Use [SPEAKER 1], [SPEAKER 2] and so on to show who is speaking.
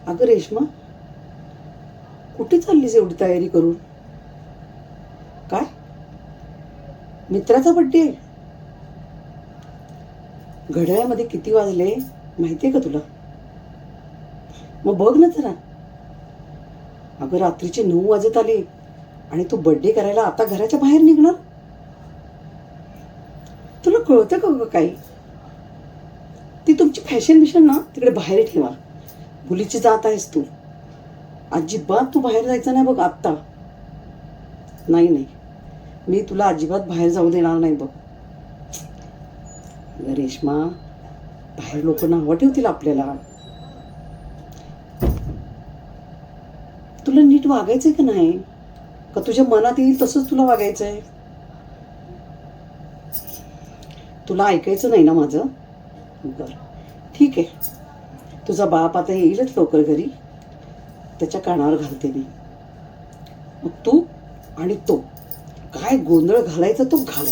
[SPEAKER 1] अगं रेश्मा, कुठे चाललीस एवढी तयारी करून? काय, मित्राचा बड्डे आहे? घड्याळामध्ये किती वाजले माहितीये का तुला? मग बघ ना जरा. अगं रात्रीचे 9 वाजत आले आणि तू बर्थडे करायला आता घराच्या बाहेर निघणार? तुला कळतं का गं काही? ती तुमची फॅशन मिशन ना तिकडे बाहेर ठेवा. मुलीची जात आहेस तू. अजिबात तू बाहेर जायचं नाही बघ आत्ता. नाही नाही, मी तुला अजिबात बाहेर जाऊ देणार नाही बघ. अगं रेश्मा, बाहेर लोक नावं ठेवतील आपल्याला. तुला नीट वागायचंय का नाही? का तुझ्या मनात येईल तसंच तुला वागायचंय? तुला ऐकायचं नाही ना माझं? बरं ठीक आहे. तुझा बाप आता येईलच लवकर घरी. त्याच्या कानावर घालते मी. मग तू आणि तो काय गोंधळ घालायचा तो घाला.